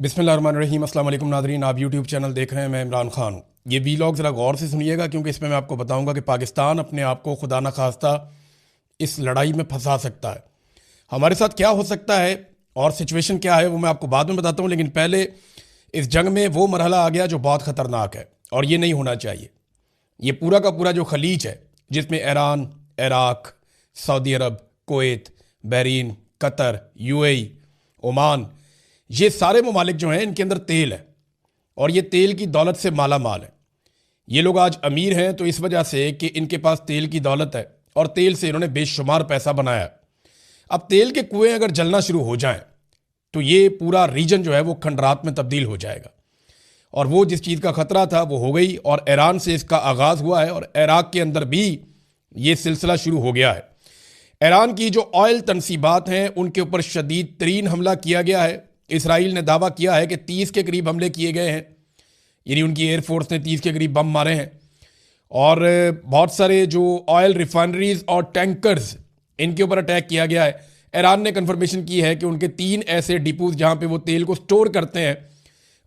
बिस्मिल्लाहिर्रहमानिर्रहीम। अस्सलाम वालेकुम नाज़रीन, आप यूट्यूब चैनल देख रहे हैं। मैं इमरान खान हूँ। ये वीलॉग ज़रा गौर से सुनिएगा क्योंकि इसमें मैं आपको बताऊँगा कि पाकिस्तान अपने आप को खुदा न खास्ता इस लड़ाई में फंसा सकता है। हमारे साथ क्या हो सकता है और सिचुएशन क्या है वो मैं आपको बाद में बताता हूँ, लेकिन पहले इस जंग में वो मरहला आ गया जो बहुत ख़तरनाक है और ये नहीं होना चाहिए। ये पूरा का पूरा जो खलीज है जिसमें Iran, Iraq, Saudi Arab, Kuwait, Bahrain, Qatar, UAE, Oman, ये सारे ममालिक जो हैं इनके अंदर तेल है और ये तेल की दौलत से माला माल है। ये लोग आज अमीर हैं तो इस वजह से कि इनके पास तेल की दौलत है और तेल से इन्होंने बेशुमार पैसा बनाया है। अब तेल के कुएं अगर जलना शुरू हो जाएं तो ये पूरा रीजन जो है वो खंडरात में तब्दील हो जाएगा और वो जिस चीज़ का खतरा था वो हो गई और ईरान से इसका आगाज़ हुआ है और इराक के अंदर भी ये सिलसिला शुरू हो गया है। ईरान की जो ऑयल तनसीबात हैं उनके ऊपर शदीद तरीन हमला किया गया है। इसराइल ने दावा किया है कि 30 के करीब हमले किए गए हैं, यानी उनकी एयरफोर्स ने 30 के करीब बम मारे हैं और बहुत सारे जो ऑयल रिफाइनरीज और टैंकर्स इनके ऊपर अटैक किया गया है। ईरान ने कंफर्मेशन की है कि उनके 3 ऐसे डिपोज जहां पे वो तेल को स्टोर करते हैं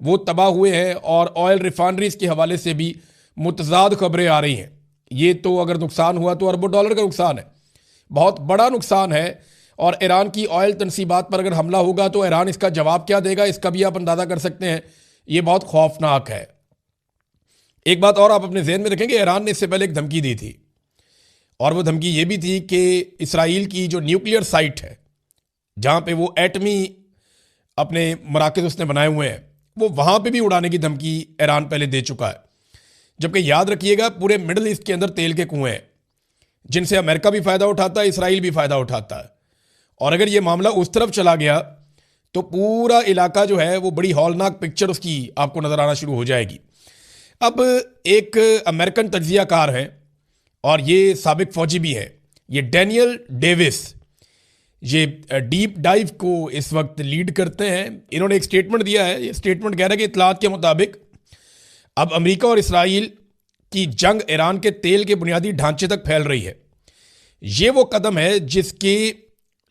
वो तबाह हुए हैं और ऑयल रिफाइनरीज के हवाले से भी मुतजाद खबरें आ रही हैं। ये तो अगर नुकसान हुआ तो अरबों डॉलर का नुकसान है, बहुत बड़ा नुकसान है। और ईरान की ऑयल तनसीबात पर अगर हमला होगा तो ईरान इसका जवाब क्या देगा इसका भी आप अंदाज़ा कर सकते हैं। ये बहुत खौफनाक है। एक बात और आप अपने जहन में रखेंगे, ईरान ने इससे पहले एक धमकी दी थी और वो धमकी ये भी थी कि इसराइल की जो न्यूक्लियर साइट है जहाँ पे वो एटमी अपने मराकज़ उसने बनाए हुए हैं वो वहाँ पे भी उड़ाने की धमकी ईरान पहले दे चुका है। जबकि याद रखिएगा पूरे मिडल ईस्ट के अंदर तेल के कुएँ हैं जिनसे अमेरिका भी फ़ायदा उठाता है, इसराइल भी फ़ायदा उठाता है। और अगर ये मामला उस तरफ चला गया तो पूरा इलाका जो है वो बड़ी हौलनाक पिक्चर उसकी आपको नज़र आना शुरू हो जाएगी। अब एक अमेरिकन तज्जियाकार हैं और ये साबिक फौजी भी हैं, ये डैनियल डेविस, ये डीप डाइव को इस वक्त लीड करते हैं। इन्होंने एक स्टेटमेंट दिया है। ये स्टेटमेंट कह रहा है कि इतलात के मुताबिक अब अमेरिका और इसराइल की जंग ईरान के तेल के बुनियादी ढांचे तक फैल रही है। ये वो कदम है जिसकी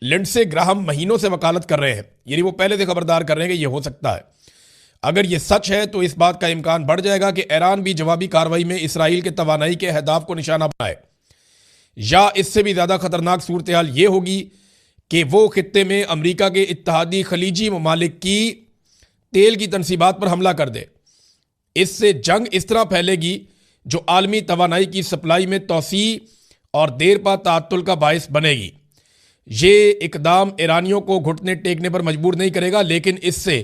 लिंडसे ग्राहम महीनों से वकालत कर रहे हैं, यानी वो पहले से खबरदार कर रहे हैं कि ये हो सकता है। अगर ये सच है तो इस बात का इम्कान बढ़ जाएगा कि ईरान भी जवाबी कार्रवाई में इसराइल के तवानाई के अहदाफ को निशाना बनाए, या इससे भी ज़्यादा खतरनाक सूरत हाल ये होगी कि वो खित्ते में अमरीका के इत्तहादी खलीजी ममालिक की तेल की तनसीबात पर हमला कर दे। इससे जंग इस तरह फैलेगी जो आलमी तवानाई की सप्लाई में तोसी और देर पा तातुल का बायस बनेगी। ये इकदाम ईरानियों को घुटने टेकने पर मजबूर नहीं करेगा, लेकिन इससे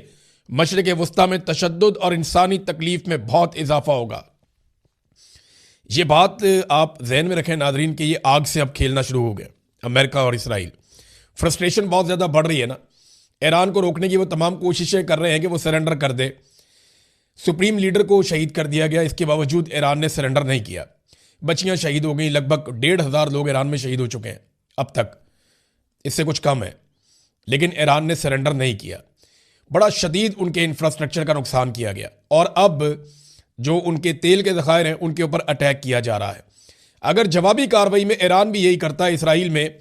मशरिक वस्ता में तशद्दुद और इंसानी तकलीफ में बहुत इजाफा होगा। ये बात आप जहन में रखें नाजरीन कि ये आग से अब खेलना शुरू हो गया अमेरिका और इसराइल। फ्रस्ट्रेशन बहुत ज़्यादा बढ़ रही है ना। ईरान को रोकने की वो तमाम कोशिशें कर रहे हैं कि वो सरेंडर कर दे। सुप्रीम लीडर को शहीद कर दिया गया, इसके बावजूद ईरान ने सरेंडर नहीं किया। बच्चियां शहीद हो गई, लगभग 1,500 लोग ईरान में शहीद हो चुके हैं अब तक, इससे कुछ कम है, लेकिन ईरान ने सरेंडर नहीं किया। बड़ा शदीद उनके इंफ्रास्ट्रक्चर का नुकसान किया गया और अब जो उनके तेल के ज़खायर हैं उनके ऊपर अटैक किया जा रहा है। अगर जवाबी कार्रवाई में ईरान भी यही करता है इसराइल में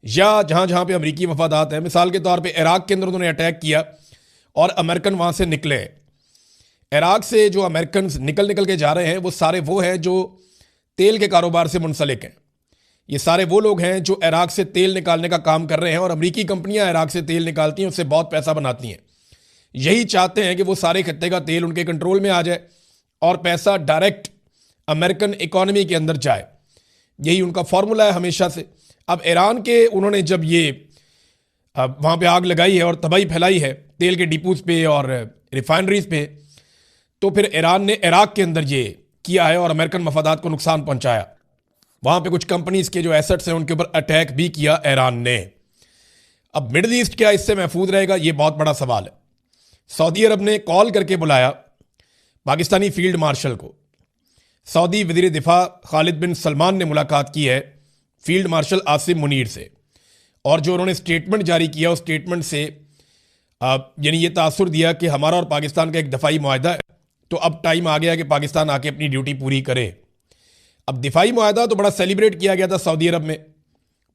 या जहाँ जहाँ पे अमरीकी मफादात हैं, मिसाल के तौर पे इराक के अंदर उन्होंने अटैक किया और अमेरिकन वहाँ से निकले। इराक से जो अमेरिकन निकल के जा रहे हैं वो सारे वो हैं जो तेल के कारोबार से मुंसलिक हैं। ये सारे वो लोग हैं जो इराक से तेल निकालने का काम कर रहे हैं और अमरीकी कंपनियां इराक से तेल निकालती हैं, उससे बहुत पैसा बनाती हैं। यही चाहते हैं कि वो सारे खत्ते का तेल उनके कंट्रोल में आ जाए और पैसा डायरेक्ट अमेरिकन इकॉनमी के अंदर जाए। यही उनका फॉर्मूला है हमेशा से। अब ईरान के उन्होंने जब ये वहाँ पे आग लगाई है और तबाही फैलाई है तेल के डिपोज पे और रिफाइनरीज पे, तो फिर ईरान ने इराक के अंदर ये किया है और अमेरिकन मफादात को नुकसान पहुँचाया। वहाँ पे कुछ कंपनीज के जो एसेट्स हैं उनके ऊपर अटैक भी किया ईरान ने। अब मिडिल ईस्ट क्या इससे महफूज रहेगा, ये बहुत बड़ा सवाल है। सऊदी अरब ने कॉल करके बुलाया पाकिस्तानी फील्ड मार्शल को। सऊदी वज़ीर दिफा खालिद बिन सलमान ने मुलाकात की है फील्ड मार्शल आसिम मुनीर से और जो उन्होंने स्टेटमेंट जारी किया उस स्टेटमेंट से यानी ये तासुर दिया कि हमारा और पाकिस्तान का एक दफाई मुआहदा है, तो अब टाइम आ गया कि पाकिस्तान आके अपनी ड्यूटी पूरी करे। अब दिफाई मुआहदा तो बड़ा सेलिब्रेट किया गया था सऊदी अरब में,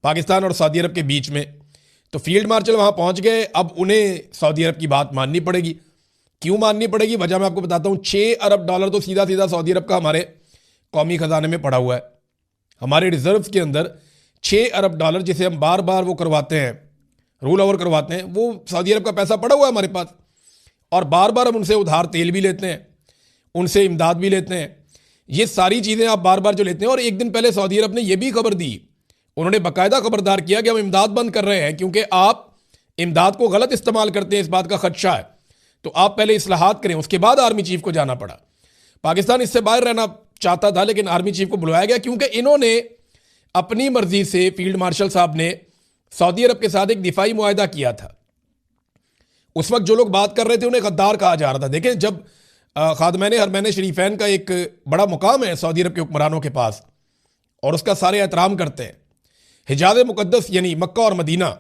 पाकिस्तान और सऊदी अरब के बीच में, तो फील्ड मार्शल वहाँ पहुँच गए। अब उन्हें सऊदी अरब की बात माननी पड़ेगी। क्यों माननी पड़ेगी, वजह मैं आपको बताता हूं। $6 अरब तो सीधा सीधा सऊदी अरब का हमारे कौमी खजाने में पड़ा हुआ है। हमारे रिजर्व के अंदर $6 अरब, जिसे हम बार बार वो करवाते हैं, रोल ओवर करवाते हैं, वो सऊदी अरब का पैसा पड़ा हुआ है हमारे पास। और बार बार हम उनसे उधार तेल भी लेते हैं, उनसे इमदाद भी लेते हैं। ये सारी चीज़ें आप बार बार जो लेते हैं। और एक दिन पहले सऊदी अरब ने यह भी खबर दी, उन्होंने बाकायदा खबरदार किया कि हम इमदाद बंद कर रहे हैं, क्योंकि आप इमदाद को गलत इस्तेमाल करते हैं, इस बात का खदशा है। तो आप पहले इस्लाहात करें। उसके बाद आर्मी चीफ को जाना पड़ा। पाकिस्तान इससे बाहर रहना चाहता था, लेकिन आर्मी चीफ को बुलाया गया, क्योंकि इन्होंने अपनी मर्जी से, फील्ड मार्शल साहब ने सऊदी अरब के साथ एक दिफाई मुआहदा किया था। उस वक्त जो लोग बात कर रहे थे उन्हें गद्दार कहा जा रहा था। देखें, जब खादमैन हरमैन शरीफैन का एक बड़ा मुकाम है सऊदी अरब के हुक्मरानों के पास, और उसका सारे एहतराम करते हैं। हिजाज मुकद्दस यानी मक्का और मदीना,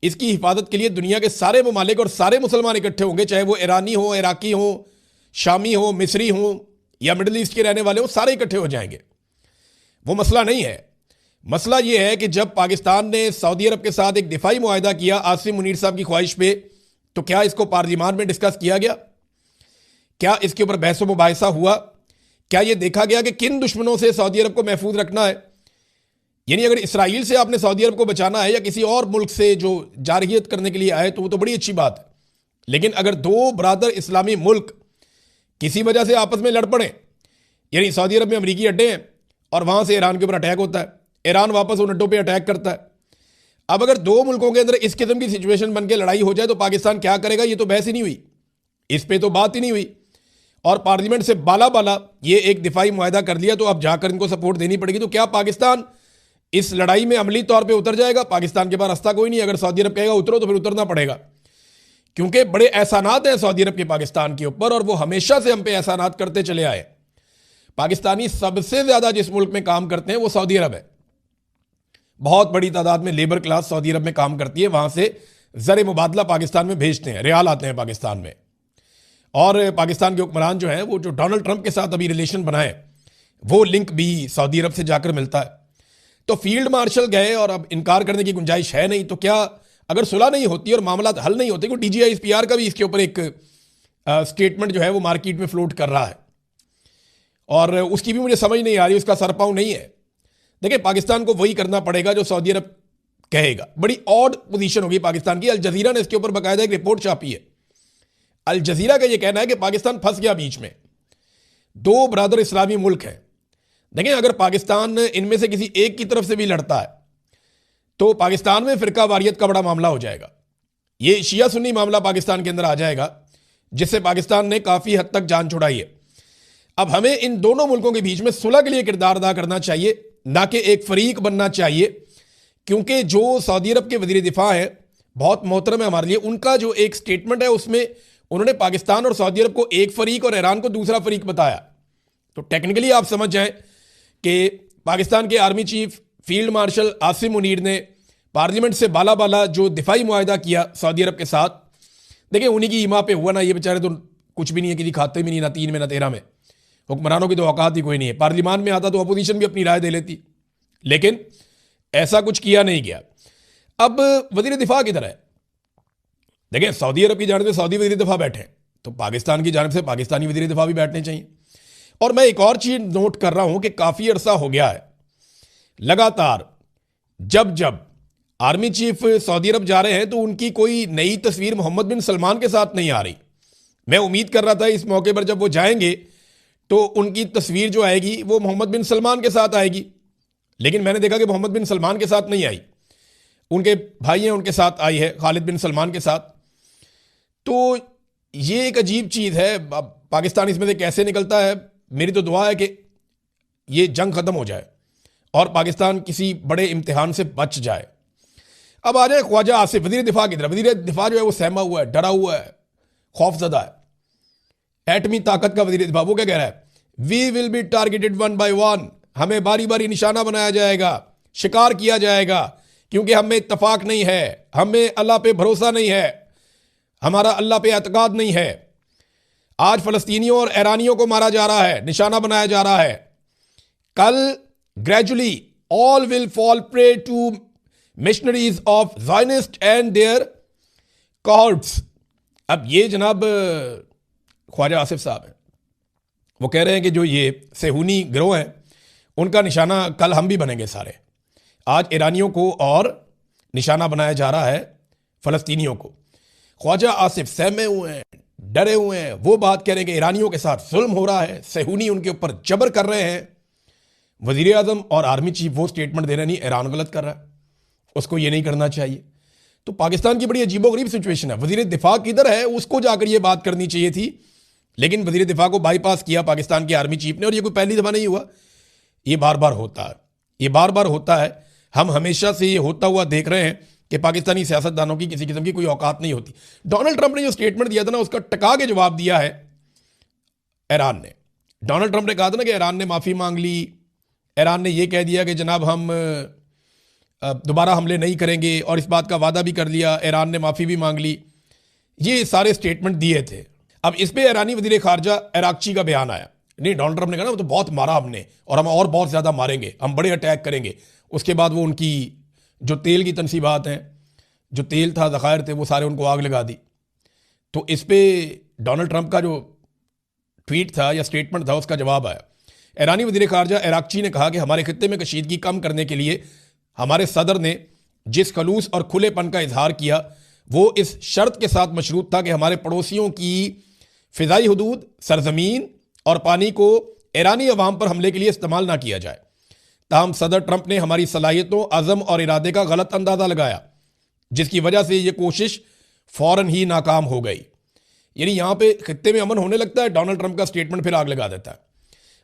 इसकी हिफाजत के लिए दुनिया के सारे ममालिक और सारे मुसलमान इकट्ठे होंगे, चाहे वो ईरानी हो, इराकी हो, शामी हो, मिस्री हो या मिडल ईस्ट के रहने वाले हो, सारे इकट्ठे हो जाएंगे। वो मसला नहीं है। मसला ये है कि जब पाकिस्तान ने सऊदी अरब के साथ एक दिफाई मुआहदा किया आसिम मुनीर साहब की ख्वाहिश पे, तो क्या इसको पार्लियामान में डिस्कस किया गया? क्या इसके ऊपर बहस व मुबाहिसा हुआ? क्या यह देखा गया कि किन दुश्मनों से सऊदी अरब को महफूज रखना है? यानी अगर इसराइल से आपने सऊदी अरब को बचाना है या किसी और मुल्क से जो जारहियत करने के लिए आए, तो वो तो बड़ी अच्छी बात है। लेकिन अगर दो बरादर इस्लामी मुल्क किसी वजह से आपस में लड़ पड़े, यानी सऊदी अरब में अमरीकी अड्डे हैं और वहां से ईरान के ऊपर अटैक होता है, ईरान वापस उन अड्डों पर अटैक करता है। अब अगर दो मुल्कों के अंदर इस किस्म की सिचुएशन बन के लड़ाई हो जाए तो पाकिस्तान क्या करेगा? ये तो बहस ही नहीं हुई, इस पर तो बात ही नहीं हुई। और पार्लियामेंट से बाला बाला ये एक दिफाई मुआहदा कर लिया, तो अब जाकर इनको सपोर्ट देनी पड़ेगी। तो क्या पाकिस्तान इस लड़ाई में अमली तौर पे उतर जाएगा? पाकिस्तान के पास रास्ता कोई नहीं। अगर सऊदी अरब कहेगा उतरो, तो फिर उतरना पड़ेगा, क्योंकि बड़े एहसानात हैं सऊदी अरब के पाकिस्तान के ऊपर, और वो हमेशा से हम पे एहसानात करते चले आए। पाकिस्तानी सबसे ज्यादा जिस मुल्क में काम करते हैं वो सऊदी अरब है। बहुत बड़ी तादाद में लेबर क्लास सऊदी अरब में काम करती है। वहां से ज़र मुबादला पाकिस्तान में भेजते हैं, रियाल आते हैं पाकिस्तान में। और पाकिस्तान के हुक्मरान जो हैं, वो जो डोनाल्ड ट्रंप के साथ अभी रिलेशन बनाए, वो लिंक भी सऊदी अरब से जाकर मिलता है। तो फील्ड मार्शल गए और अब इनकार करने की गुंजाइश है नहीं। तो क्या अगर सुलह नहीं होती और मामला हल नहीं होते, क्योंकि DGISPR का भी इसके ऊपर एक स्टेटमेंट जो है वो मार्केट में फ्लोट कर रहा है, और उसकी भी मुझे समझ नहीं आ रही, उसका सरपाव नहीं है। देखिए, पाकिस्तान को वही करना पड़ेगा जो सऊदी अरब कहेगा। बड़ी ऑड पोजीशन होगी पाकिस्तान की। अल जजीरा ने इसके ऊपर बाकायदा एक रिपोर्ट छापी है। अल जजीरा का यह कहना है कि पाकिस्तान फंस गया बीच में। दो बरादर इस्लामी मुल्क हैं। देखिए, अगर पाकिस्तान इनमें से किसी एक की तरफ से भी लड़ता है तो पाकिस्तान में फिरका वारियत का बड़ा मामला हो जाएगा। यह शिया सुन्नी मामला पाकिस्तान के अंदर आ जाएगा, जिससे पाकिस्तान ने काफी हद तक जान छुड़ाई है। अब हमें इन दोनों मुल्कों के बीच में सुलह के लिए किरदार अदा करना चाहिए, ना कि एक फरीक बनना चाहिए। क्योंकि जो सऊदी अरब के वजीर दिफा है, बहुत मोहतरम है हमारे लिए, उनका जो एक स्टेटमेंट है उसमें उन्होंने पाकिस्तान और सऊदी अरब को एक फरीक और ईरान को दूसरा फरीक बताया। तो टेक्निकली आप समझ जाएं कि पाकिस्तान के army chief field marshal Asim Munir ने पार्लियामेंट से बाला बाला जो दिफाई मुआहदा किया सऊदी अरब के साथ, देखिए उन्हीं की ईमा पे हुआ ना। ये बेचारे तो कुछ भी नहीं है, किसी खाते में नहीं, ना 3 में ना 13 में। हुक्मरानों की तो औकात ही कोई नहीं है। पार्लियामान में आता तो अपोजिशन भी अपनी राय दे लेती, लेकिन ऐसा कुछ किया नहीं गया। अब वजीर दिफा किधर है? देखिए, सऊदी अरब की जानिब से सऊदी वजीर दिफा बैठे, तो पाकिस्तान की जानिब से पाकिस्तानी वजीर दिफा भी बैठने चाहिए। और मैं एक और चीज नोट कर रहा हूं कि काफी अरसा हो गया है लगातार जब जब आर्मी चीफ सऊदी अरब जा रहे हैं तो उनकी कोई नई तस्वीर मोहम्मद बिन सलमान के साथ नहीं आ रही। मैं उम्मीद कर रहा था इस मौके पर जब वो जाएंगे तो उनकी तस्वीर जो आएगी वो मोहम्मद बिन सलमान के साथ आएगी, लेकिन मैंने देखा कि मोहम्मद बिन सलमान के साथ नहीं आई। उनके भाई हैं, उनके साथ आई है, खालिद बिन सलमान के साथ। तो ये एक अजीब चीज़ है। पाकिस्तान इसमें से कैसे निकलता है? मेरी तो दुआ है कि ये जंग खत्म हो जाए और पाकिस्तान किसी बड़े इम्तिहान से बच जाए। अब आ जाए ख्वाजा आसिफ, वजीर दिफा की तरफ। वजीर दिफा जो है वो सहमा हुआ है, डरा हुआ है, खौफजदा है। एटमी ताकत का वजीर दिफा, वो क्या कह रहा है? We will be targeted 1 by 1। हमें बारी बारी निशाना बनाया जाएगा, शिकार किया जाएगा, क्योंकि हमें इत्तफाक नहीं है, हमें अल्लाह पे भरोसा नहीं है, हमारा अल्लाह पे एतकाद नहीं है। आज फलस्तीनियों और ईरानियों को मारा जा रहा है, निशाना बनाया जा रहा है। कल gradually all will fall prey to missionaries of Zionist and their courts. अब ये जनाब ख्वाजा आसिफ साहब हैं, वो कह रहे हैं कि जो ये सेहूनी गिरोह है उनका निशाना कल हम भी बनेंगे सारे। आज ईरानियों को और निशाना बनाया जा रहा है फ़लस्तीनियों को। ख्वाजा आसिफ सहमे हुए हैं, डरे हुए हैं, वो बात कह रहे हैं कि ईरानियों के साथ जुल्म हो रहा है, सेहूनी उनके ऊपर जबर कर रहे हैं। वज़ीर आज़म और आर्मी चीफ वो स्टेटमेंट दे रहे नहीं, ईरान गलत कर रहा है, उसको ये नहीं करना चाहिए। तो पाकिस्तान की बड़ी अजीबोगरीब सिचुएशन है। वज़ीर दिफा किधर है, उसको जाकर ये बात करनी चाहिए थी, लेकिन वज़ीर दिफा को बाईपास किया पाकिस्तान के आर्मी चीफ ने। और ये कोई पहली दफ़ा नहीं हुआ, ये बार बार होता है, ये बार बार होता है। हम हमेशा से ये होता हुआ देख रहे हैं कि पाकिस्तानी सियासतदानों की किसी किस्म की कोई औकात नहीं होती। डोनाल्ड ट्रंप ने जो स्टेटमेंट दिया था ना, उसका टका के जवाब दिया है ईरान ने। डोनाल्ड ट्रंप ने कहा था ना कि ईरान ने माफ़ी मांग ली, ईरान ने यह कह दिया कि जनाब हम दोबारा हमले नहीं करेंगे, और इस बात का वादा भी कर लिया, ईरान ने माफ़ी भी मांग ली। ये सारे स्टेटमेंट दिए थे। अब इस पे ईरानी वज़ीर ख़ारजा इराक़ची का बयान आया। नहीं, डोनाल्ड ट्रंप ने कहा ना वो तो बहुत मारा हमने, और हम और बहुत ज़्यादा मारेंगे, हम बड़े अटैक करेंगे। उसके बाद वो उनकी जो तेल की तनसीबात हैं, जो तेल था, ज़खायर थे, वो सारे उनको आग लगा दी। तो इस पे डोनाल्ड ट्रंप का जो ट्वीट था या स्टेटमेंट था, उसका जवाब आया। ईरानी वज़ीर ख़ारजा इराक़ची ने कहा कि हमारे खित्ते में कशीदगी कम करने के लिए हमारे सदर ने जिस खलूस और खुलेपन का इजहार किया, वो इस शर्त के साथ मशरूत था कि हमारे पड़ोसियों की फ़िज़ाई हदूद, सरजमीन और पानी को ईरानी अवाम पर हमले के लिए इस्तेमाल ना किया जाए। ताहम सदर ट्रंप ने हमारी सलाहियतों, अज़म और इरादे का गलत अंदाज़ा लगाया, जिसकी वजह से ये कोशिश फ़ौरन ही नाकाम हो गई। यानी यहाँ पे खित्ते में अमन होने लगता है, डोनाल्ड ट्रंप का स्टेटमेंट फिर आग लगा देता है।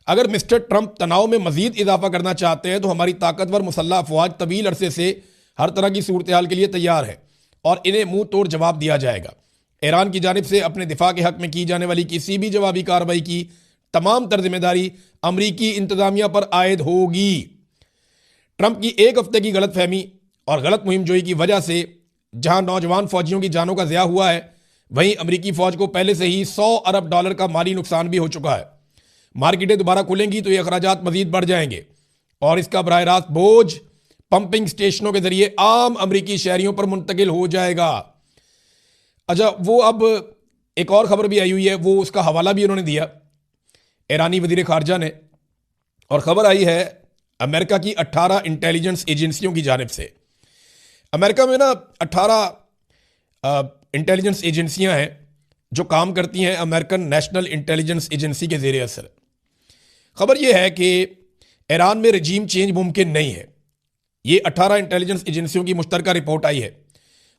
अगर मिस्टर ट्रंप तनाव में मजीद इजाफा करना चाहते हैं तो हमारी ताकतवर मुसल्लह अफवाज तवील अरसे से हर तरह की सूरत हाल के लिए तैयार है और इन्हें मुंह तोड़ जवाब दिया जाएगा। ईरान की जानिब से अपने दिफा के हक में की जाने वाली किसी भी जवाबी कार्रवाई की तमाम तर जिम्मेदारी अमरीकी इंतजामिया पर आयद होगी। ट्रंप की एक हफ्ते की गलत फहमी और गलत मुहिम जोई की वजह से जहां नौजवान फौजियों की जानों का ज़िया हुआ है, वहीं अमरीकी फौज को पहले से ही $100 अरब का माली नुकसान भी हो चुका है। मार्केटें दोबारा खुलेंगी तो ये अखराजात मजीद बढ़ जाएंगे और इसका बराह रास्त बोझ पंपिंग स्टेशनों के जरिए आम अमरीकी शहरियों पर मुंतकिल हो जाएगा। अच्छा, वो अब एक और खबर भी आई हुई है, वो उसका हवाला भी उन्होंने दिया ईरानी वज़ीर ख़ारजा ने, और ख़बर आई है अमेरिका की 18 इंटेलिजेंस एजेंसियों की जानिब से। अमेरिका में ना 18 इंटेलिजेंस एजेंसियां हैं जो काम करती हैं अमेरिकन नेशनल इंटेलिजेंस एजेंसी के ज़ेरे असर। खबर यह है कि ईरान में रजीम चेंज मुमकिन नहीं है। ये 18 इंटेलिजेंस एजेंसियों की मुश्तरका रिपोर्ट आई है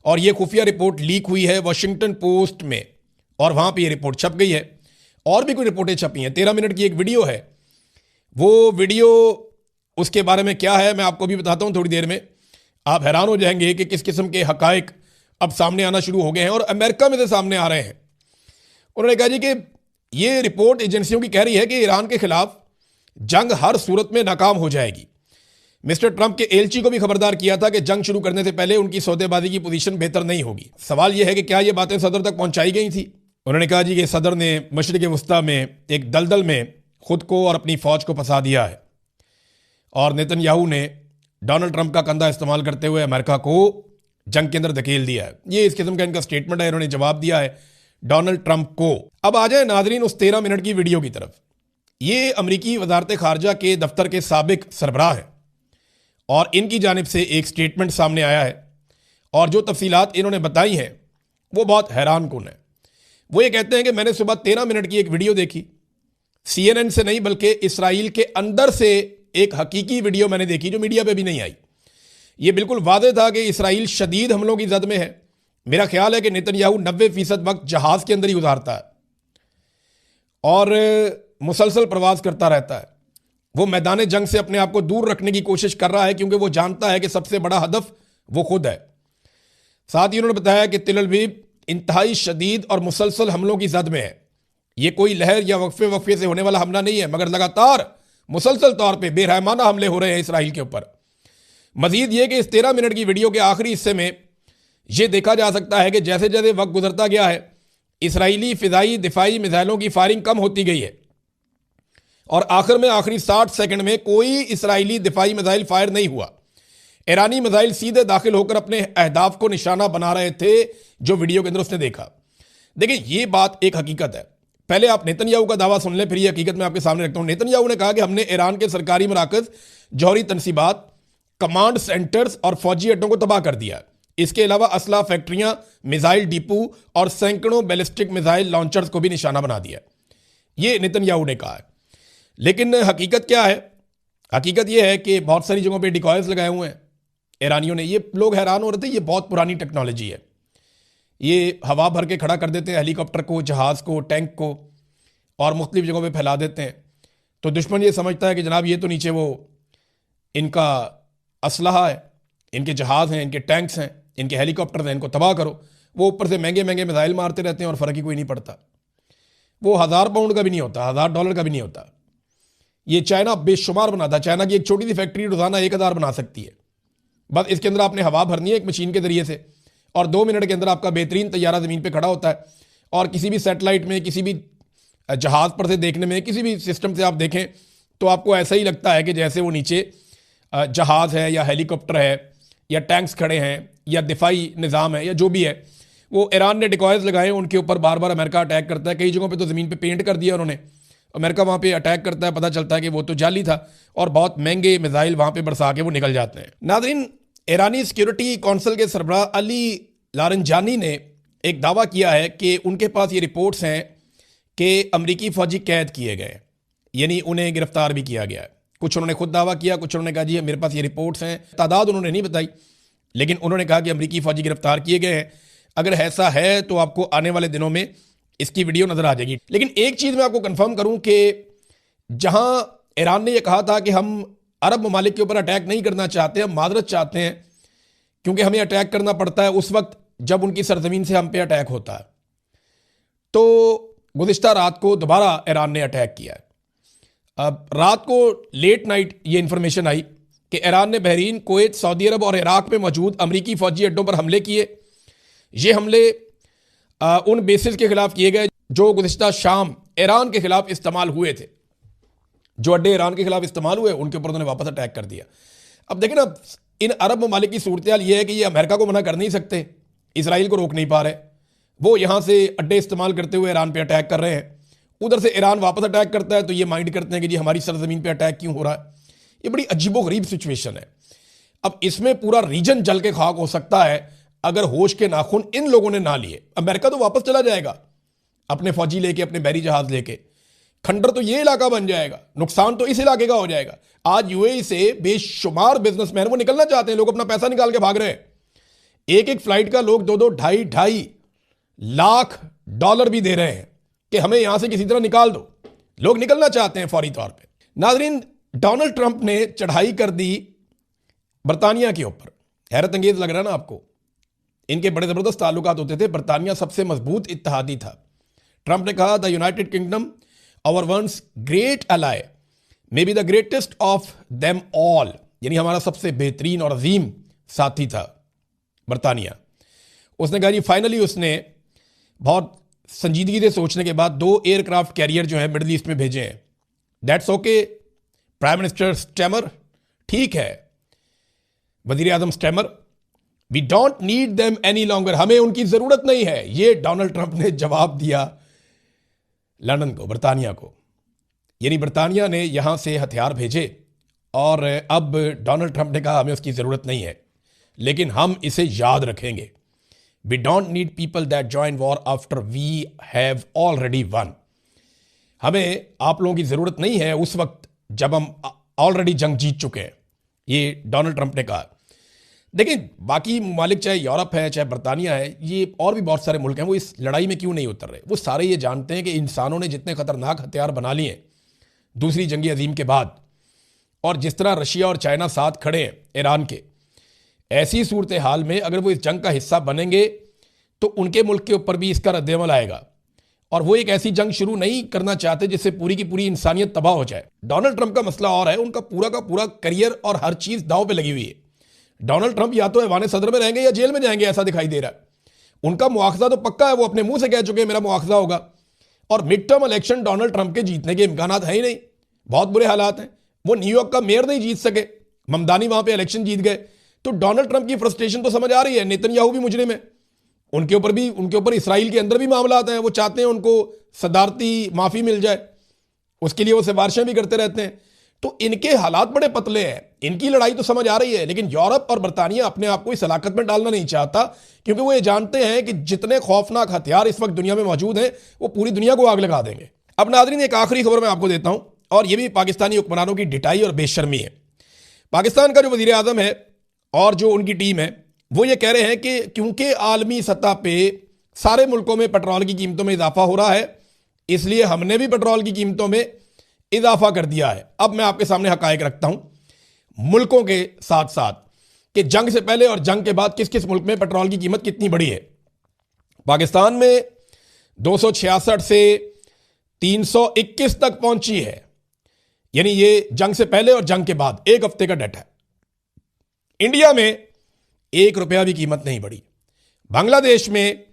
और ये खुफिया रिपोर्ट लीक हुई है वाशिंगटन पोस्ट में, और वहाँ पे ये रिपोर्ट छप गई है। और भी कोई रिपोर्टें छपी हैं। 13 मिनट की एक वीडियो है, वो वीडियो उसके बारे में क्या है मैं आपको भी बताता हूँ थोड़ी देर में। आप हैरान हो जाएंगे कि किस किस्म के हकायक अब सामने आना शुरू हो गए हैं और अमेरिका में से सामने आ रहे हैं। उन्होंने कहा जी कि ये रिपोर्ट एजेंसियों की कह रही है कि ईरान के खिलाफ जंग हर सूरत में नाकाम हो जाएगी। मिस्टर ट्रंप के एलची को भी खबरदार किया था कि जंग शुरू करने से पहले उनकी सौदेबाजी की पोजीशन बेहतर नहीं होगी। सवाल यह है कि क्या ये बातें सदर तक पहुंचाई गई थी। उन्होंने कहा जी कि सदर ने मशरिक़ वस्ता में एक दलदल में खुद को और अपनी फौज को फंसा दिया है और नेतन्याहू ने डोनाल्ड ट्रंप का कंधा इस्तेमाल करते हुए अमेरिका को जंग के अंदर धकेल दिया है। ये इस किस्म का इनका स्टेटमेंट है, इन्होंने जवाब दिया है डोनाल्ड ट्रंप को। अब आ जाए नाजरीन उस 13 मिनट की वीडियो की तरफ। ये अमरीकी वजारत खारजा के दफ्तर के साबिक सरबराह हैं और इनकी जानिब से एक स्टेटमेंट सामने आया है और जो तफसीलात इन्होंने बताई हैं वो बहुत हैरान कुन है। वो ये कहते हैं कि मैंने सुबह 13 मिनट की एक वीडियो देखी, CNN से नहीं बल्कि इसराइल के अंदर से एक हकीकी वीडियो मैंने देखी जो मीडिया पे भी नहीं आई। ये बिल्कुल वादे था कि इसराइल शदीद हमलों की जद में है। मेरा ख्याल है कि नेतन्याहू 90% वक्त जहाज के अंदर ही गुजारता है और मुसलसल प्रवास करता रहता है। वो मैदान जंग से अपने आप को दूर रखने की कोशिश कर रहा है क्योंकि वो जानता है कि सबसे बड़ा हदफ वो खुद है। साथ ही उन्होंने बताया कि तिल अवीव इंतहाई शदीद और मुसलसल हमलों की जद में है। ये कोई लहर या वक्फे से होने वाला हमला नहीं है, मगर लगातार मुसलसल तौर पे बेरहमाना हमले हो रहे हैं इसराइल के ऊपर। मजीद ये कि इस 13 मिनट की वीडियो के आखिरी हिस्से में यह देखा जा सकता है कि जैसे जैसे वक्त गुजरता गया है इसराइली फिजाई दिफाई मिसाइलों की फायरिंग कम होती गई है और आखिर में आखिरी 60 सेकंड में कोई इसराइली दिफाई मिसाइल फायर नहीं हुआ। ईरानी मिसाइल सीधे दाखिल होकर अपने अहदाफ को निशाना बना रहे थे जो वीडियो के अंदर उसने देखा। देखिए, ये बात एक हकीकत है। पहले आप नेतन्याहू का दावा सुन लें, फिर ये हकीकत मैं आपके सामने रखता हूं। नेतन्याहू ने कहा कि हमने ईरान के सरकारी मराकज, जौहरी तनसीबात, कमांड सेंटर्स और फौजी अड्डों को तबाह कर दिया। इसके अलावा असला फैक्ट्रियां, मिसाइल डिपो और सैकड़ों बैलिस्टिक मिसाइल लॉन्चर्स को भी निशाना बना दिया। ये नेतन्याहू ने कहा है। लेकिन हकीकत क्या है? हकीकत यह है कि बहुत सारी जगहों पे डिकॉयर्स लगाए हुए हैं ईरानियों ने। ये लोग हैरान हो रहे थे, ये बहुत पुरानी टेक्नोलॉजी है। ये हवा भर के खड़ा कर देते हैं हेलीकॉप्टर को, जहाज़ को, टैंक को, और मुख्तलिफ जगहों पे फैला देते हैं। तो दुश्मन ये समझता है कि जनाब ये तो नीचे वो इनका असलहा है, इनके जहाज़ हैं, इनके टैंक्स हैं, इनके हेलीकॉप्टर हैं, इनको तबाह करो। वो ऊपर से महंगे महंगे मिसाइल मारते रहते हैं और फ़र्क ही कोई नहीं पड़ता। वो $1000 का भी नहीं होता, $1000 का भी नहीं होता। ये चाइना बेशुमार बनाता है। चाइना की एक छोटी सी फैक्ट्री रोज़ाना 1000 बना सकती है। बस इसके अंदर आपने हवा भरनी है एक मशीन के जरिए से, और 2 मिनट के अंदर आपका बेहतरीन तैयारा ज़मीन पे खड़ा होता है। और किसी भी सैटेलाइट में, किसी भी जहाज़ पर से देखने में, किसी भी सिस्टम से आप देखें तो आपको ऐसा ही लगता है कि जैसे वो नीचे जहाज़ है या हेलीकॉप्टर है या टैंक्स खड़े हैं या दिफाई निज़ाम है या जो भी है। वो ईरान ने डिकॉयर्स लगाए, उनके ऊपर बार बार अमेरिका अटैक करता है। कई जगहों पे तो ज़मीन पे पेंट कर दिया उन्होंने। अमेरिका वहाँ पे अटैक करता है, पता चलता है कि वो तो जाली था, और बहुत महंगे मिसाइल वहाँ पे बरसा के वो निकल जाते हैं। नाज़रीन, ईरानी सिक्योरिटी कौंसिल के सरबराह अली लारंजानी ने एक दावा किया है कि उनके पास ये रिपोर्ट्स हैं कि अमरीकी फ़ौजी कैद किए गए, यानी उन्हें गिरफ्तार भी किया गया है। कुछ उन्होंने खुद दावा किया, कुछ उन्होंने कहा जी मेरे पास ये रिपोर्ट्स हैं। तादाद उन्होंने नहीं बताई, लेकिन उन्होंने कहा कि अमरीकी फ़ौजी गिरफ्तार किए गए हैं। अगर ऐसा है तो आपको आने वाले दिनों में इसकी वीडियो नज़र आ जाएगी। लेकिन एक चीज़ मैं आपको कंफर्म करूं कि जहां ईरान ने यह कहा था कि हम अरब ममालिक के ऊपर अटैक नहीं करना चाहते, हम मादरत चाहते हैं क्योंकि हमें अटैक करना पड़ता है उस वक्त जब उनकी सरजमीन से हम पे अटैक होता है, तो गुज़िश्ता रात को दोबारा ईरान ने अटैक किया है। अब रात को लेट नाइट ये इंफॉर्मेशन आई कि ईरान ने बहरीन, कुवैत, सऊदी अरब और इराक में मौजूद अमरीकी फ़ौजी अड्डों पर हमले किए। ये हमले उन बेसिस के खिलाफ किए गए जो गुज़िश्ता शाम ईरान के खिलाफ इस्तेमाल हुए थे। जो अड्डे ईरान के खिलाफ इस्तेमाल हुए उनके ऊपर उन्होंने वापस अटैक कर दिया। अब देखें ना, इन अरब ममालिक की सूरत हाल ये है कि ये अमेरिका को मना कर नहीं सकते, इसराइल को रोक नहीं पा रहे। वो यहाँ से अड्डे इस्तेमाल करते हुए ईरान पे अटैक कर रहे हैं। उधर से ईरान वापस अटैक करता है तो ये माइंड करते हैं कि जी हमारी सरजमीन पे अटैक क्यों हो रहा है। ये बड़ी अजीबोगरीब सिचुएशन है। अब इसमें पूरा रीजन जल के खाक हो सकता है अगर होश के नाखून इन लोगों ने ना लिए। अमेरिका तो वापस चला जाएगा अपने फौजी लेके, अपने बहरी जहाज लेके। खंडर तो ये इलाका बन जाएगा, नुकसान तो इस इलाके का हो जाएगा। आज यूएई से बेशुमार बिजनेसमैन वो निकलना चाहते हैं, लोग अपना पैसा निकाल के भाग रहे हैं। एक एक फ्लाइट का लोग 2-2, $2.5 लाख भी दे रहे हैं कि हमें यहां से किसी तरह निकाल दो। लोग निकलना चाहते हैं फौरी तौर पे। नाजरीन, डोनाल्ड ट्रंप ने चढ़ाई कर दी बरतानिया के ऊपर। हैरत अंगेज लग रहा है ना आपको? इनके बड़े जबरदस्त ताल्लुकात होते थे, बरतानिया सबसे मजबूत इत्तेहादी था। ट्रंप ने कहा the United Kingdom our once great ally may be the greatest of them all, यानी हमारा सबसे बेहतरीन और अजीम साथी था बरतानिया। उसने कहा जी फाइनली उसने बहुत संजीदगी से सोचने के बाद 2 एयरक्राफ्ट कैरियर जो है मिडिल ईस्ट में भेजे हैं। That's okay prime minister Starmer, ठीक है वजीर आजम Starmer, we don't need them any longer, हमें उनकी जरूरत नहीं है। ये डोनाल्ड ट्रंप ने जवाब दिया लंदन को, बरतानिया को। यानी बरतानिया ने यहां से हथियार भेजे और अब डोनाल्ड ट्रंप ने कहा हमें उसकी जरूरत नहीं है, लेकिन हम इसे याद रखेंगे। We don't need people that join war after we have already won. हमें आप लोगों की जरूरत नहीं है उस वक्त जब हम ऑलरेडी जंग जीत चुके हैं, ये डोनाल्ड ट्रंप ने कहा। देखिए बाकी ममालिक, चाहे यूरोप है चाहे बरतानिया है, ये और भी बहुत सारे मुल्क हैं, वो इस लड़ाई में क्यों नहीं उतर रहे? वो सारे ये जानते हैं कि इंसानों ने जितने खतरनाक हथियार बना लिए दूसरी जंग अजीम के बाद, और जिस तरह रशिया और चाइना साथ खड़े हैं ईरान के, ऐसी सूरत हाल में अगर वो इस जंग का हिस्सा बनेंगे तो उनके मुल्क के ऊपर भी इसका रद्देअमल आएगा। और वो एक ऐसी जंग शुरू नहीं करना चाहते जिससे पूरी की पूरी इंसानियत तबाह हो जाए। डोनाल्ड ट्रंप का मसला और है, उनका पूरा का पूरा करियर और हर चीज दांव पे लगी हुई है। डोनाल्ड ट्रंप या तो ऐवान सदर में रहेंगे या जेल में जाएंगे, ऐसा दिखाई दे रहा है। उनका मुआवजा तो पक्का है, वो अपने मुंह से कह चुके हैं मेरा मुआवजा होगा। और mid term election Donald Trump के जीतने के इम्कान है ही नहीं, बहुत बुरे हालात हैं। वो न्यूयॉर्क का मेयर नहीं जीत सके, ममदानी वहां पे इलेक्शन जीत गए। तो डोनाल्ड ट्रंप की फ्रस्ट्रेशन तो समझ आ रही है। नेतन्याहू भी मुजरिम है, उनके ऊपर इसराइल के अंदर भी मामला आते हैं। वो चाहते हैं उनको सदारती माफी मिल जाए, उसके लिए वो सिफारिशें भी करते रहते हैं। तो इनके हालात बड़े पतले हैं। इनकी लड़ाई तो समझ आ रही है, लेकिन यूरोप और बरतानिया अपने आप को इस हलाकत में डालना नहीं चाहता, क्योंकि वो ये जानते हैं कि जितने खौफनाक हथियार इस वक्त दुनिया में मौजूद हैं वो पूरी दुनिया को आग लगा देंगे। अब नाज़रीन, एक आखिरी खबर मैं आपको देता हूं, और ये भी पाकिस्तानी हुक्मरानों की ढिठाई और बेशर्मी है। पाकिस्तान का जो वजीर आजम है और जो उनकी टीम है, वो ये कह रहे हैं कि क्योंकि आलमी सतह पे सारे मुल्कों में पेट्रोल की कीमतों में इजाफा हो रहा है, इसलिए हमने भी पेट्रोल की कीमतों में इजाफा कर दिया है। अब मैं आपके सामने हकायक रखता हूं मुल्कों के साथ साथ कि जंग से पहले और जंग के बाद किस किस मुल्क में पेट्रोल की कीमत कितनी बढ़ी है। पाकिस्तान में 266 से 321 तक पहुंची है, यानी ये जंग से पहले और जंग के बाद एक हफ्ते का डेटा है। इंडिया में 1 रुपया भी कीमत नहीं बढ़ी। बांग्लादेश में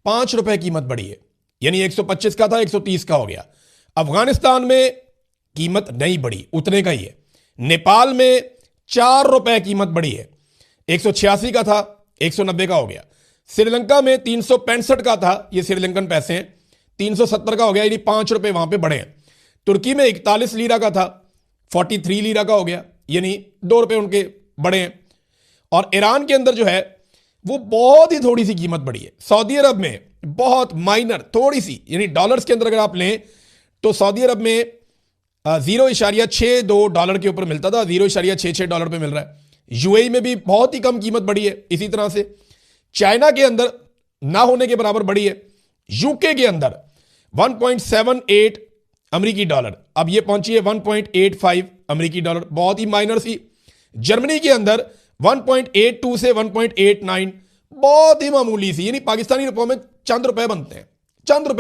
5 रुपए कीमत बढ़ी है, यानी 125 का था 130 का हो गया। अफगानिस्तान में कीमत नहीं बढ़ी, उतने का ही है। नेपाल में 4 रुपए कीमत बढ़ी है, 186 का था 190 का हो गया। श्रीलंका में 365 का था, ये श्रीलंकन पैसे हैं, 370 का हो गया, यानी 5 रुपए वहां पे बढ़े हैं। तुर्की में 41 लीरा का था, 43 लीरा का हो गया, यानी 2 रुपए उनके बढ़े हैं। और ईरान के अंदर जो है वो बहुत ही थोड़ी सी कीमत बढ़ी है। सऊदी अरब में बहुत माइनर थोड़ी सी, यानी डॉलर्स के अंदर अगर आप लें तो सऊदी अरब में 0.62 डॉलर के ऊपर मिलता था, 0.66 डॉलर पे मिल रहा है। यूएई में भी बहुत ही कम कीमत बढ़ी है। इसी तरह से चाइना के अंदर ना होने के बराबर बढ़ी है। यूके के अंदर 1.78 अमेरिकी डॉलर, अब ये पहुंची है 1.85 अमेरिकी डॉलर, बहुत ही माइनर सी। जर्मनी के अंदर 1.82 से 1.89, बहुत ही मामूली सी, यानी पाकिस्तानी रुपयों में चंद रुपए बनते हैं, चंद रुपए